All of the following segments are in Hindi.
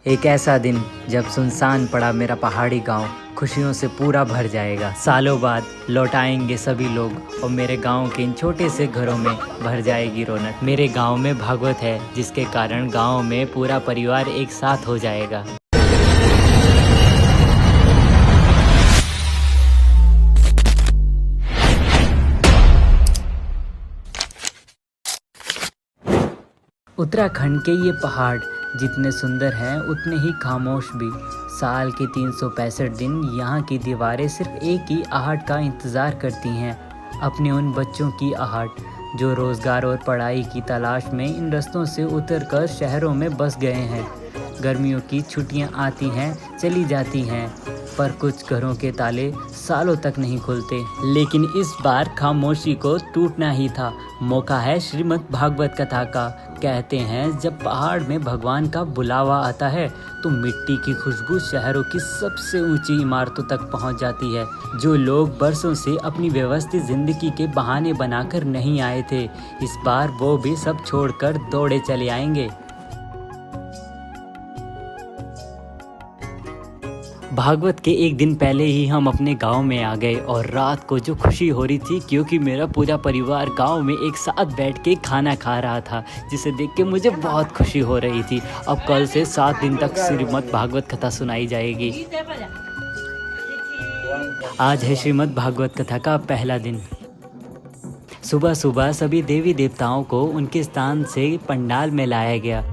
एक ऐसा दिन जब सुनसान पड़ा मेरा पहाड़ी गांव खुशियों से पूरा भर जाएगा। सालों बाद लौट आएंगे सभी लोग और मेरे गांव के इन छोटे से घरों में भर जाएगी रौनक। मेरे गांव में भागवत है जिसके कारण गांव में पूरा परिवार एक साथ हो जाएगा। उत्तराखंड के ये पहाड़ जितने सुंदर हैं उतने ही खामोश भी। साल के 365 दिन यहाँ की दीवारें सिर्फ एक ही आहट का इंतज़ार करती हैं, अपने उन बच्चों की आहट जो रोज़गार और पढ़ाई की तलाश में इन रास्तों से उतरकर शहरों में बस गए हैं। गर्मियों की छुट्टियाँ आती हैं चली जाती हैं, पर कुछ घरों के ताले सालों तक नहीं खुलते। लेकिन इस बार खामोशी को टूटना ही था। मौका है श्रीमद् भागवत कथा का। कहते हैं जब पहाड़ में भगवान का बुलावा आता है तो मिट्टी की खुशबू शहरों की सबसे ऊंची इमारतों तक पहुंच जाती है। जो लोग बरसों से अपनी व्यवस्थित जिंदगी के बहाने बनाकर नहीं आए थे, इस बार वो भी सब छोड़कर दौड़े चले आएंगे। भागवत के एक दिन पहले ही हम अपने गांव में आ गए और रात को जो खुशी हो रही थी क्योंकि मेरा पूरा परिवार गांव में एक साथ बैठ के खाना खा रहा था, जिसे देख के मुझे बहुत खुशी हो रही थी। अब कल से 7 दिन तक श्रीमद् भागवत कथा सुनाई जाएगी। आज है श्रीमद् भागवत कथा का पहला दिन। सुबह सुबह सभी देवी देवताओं को उनके स्थान से पंडाल में लाया गया।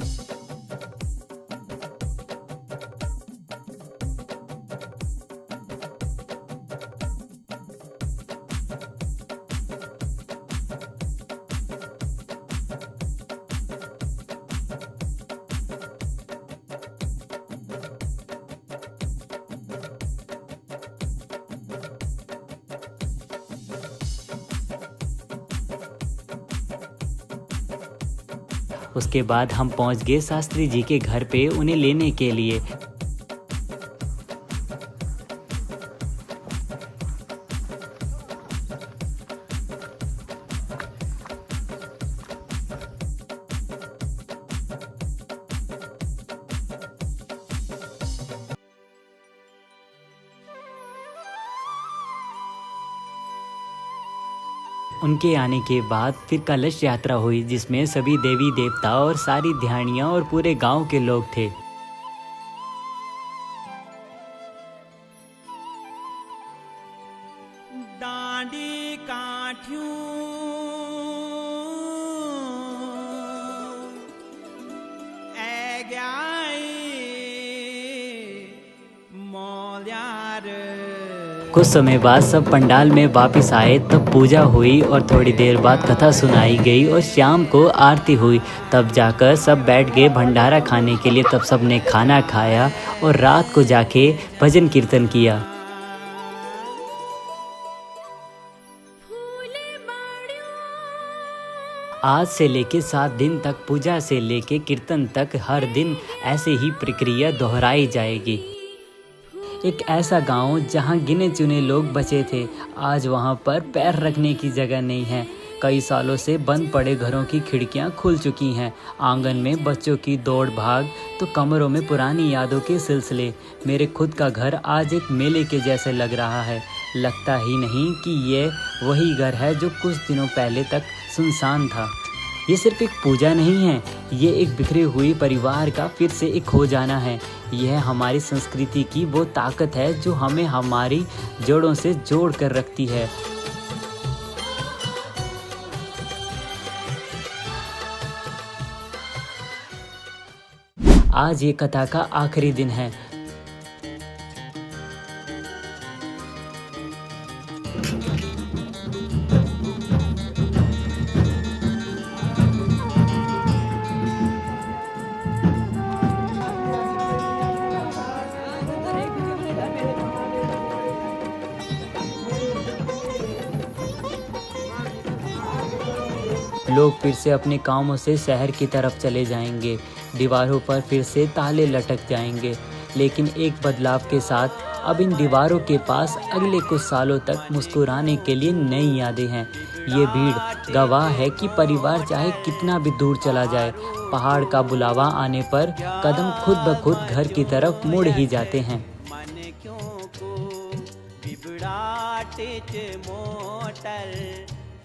उसके बाद हम पहुंच गए शास्त्री जी के घर पे उन्हें लेने के लिए। उनके आने के बाद फिर कलश यात्रा हुई जिसमें सभी देवी देवता और सारी ध्यानियाँ और पूरे गांव के लोग थे। डांडी काठियों कुछ समय बाद सब पंडाल में वापस आए, तब पूजा हुई और थोड़ी देर बाद कथा सुनाई गई और शाम को आरती हुई। तब जाकर सब बैठ गए भंडारा खाने के लिए। तब सब ने खाना खाया और रात को जाके भजन कीर्तन किया। आज से लेके 7 दिन तक पूजा से लेके कीर्तन तक हर दिन ऐसे ही प्रक्रिया दोहराई जाएगी। एक ऐसा गांव जहां गिने चुने लोग बचे थे, आज वहां पर पैर रखने की जगह नहीं है। कई सालों से बंद पड़े घरों की खिड़कियां खुल चुकी हैं। आंगन में बच्चों की दौड़ भाग तो कमरों में पुरानी यादों के सिलसिले। मेरे खुद का घर आज एक मेले के जैसे लग रहा है। लगता ही नहीं कि ये वही घर है जो कुछ दिनों पहले तक सुनसान था। ये सिर्फ एक पूजा नहीं है, ये एक बिखरे हुए परिवार का फिर से एक हो जाना है। यह हमारी संस्कृति की वो ताकत है जो हमें हमारी जड़ों से जोड़ कर रखती है। आज ये कथा का आखिरी दिन है। लोग फिर से अपने कामों से शहर की तरफ चले जाएंगे। दीवारों पर फिर से ताले लटक जाएंगे, लेकिन एक बदलाव के साथ अब इन दीवारों के पास अगले कुछ सालों तक मुस्कुराने के लिए नई यादें हैं। ये भीड़ गवाह है कि परिवार चाहे कितना भी दूर चला जाए, पहाड़ का बुलावा आने पर कदम खुद ब खुद घर की तरफ मुड़ ही जाते हैं। मन क्यों को बिबड़ाटे च मोटर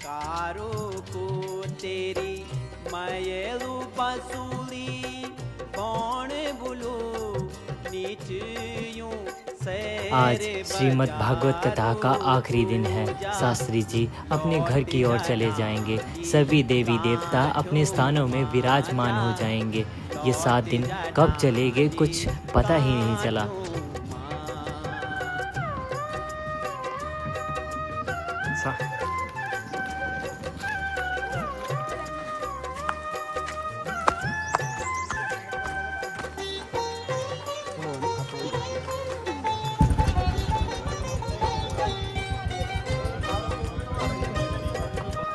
कारो को तेरी मयलू बसूली कौन बुलू नीच यूं आज श्रीमद् भागवत कथा का आखिरी दिन है। शास्त्री जी अपने घर की ओर चले जाएंगे। सभी देवी देवता अपने स्थानों में विराजमान हो जाएंगे। ये 7 दिन कब चले गए कुछ पता ही नहीं चला।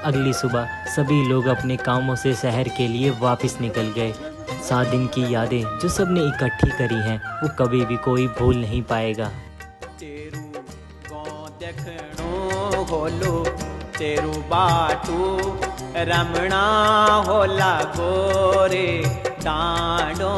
अगली सुबह सभी लोग अपने कामों से शहर के लिए वापस निकल गए। 7 दिन की यादें जो सबने इकट्ठी करी हैं वो कभी भी कोई भूल नहीं पाएगा। तेरू गौ देखणो होलो तेरू बाटू रमणा होला गोरे डांडो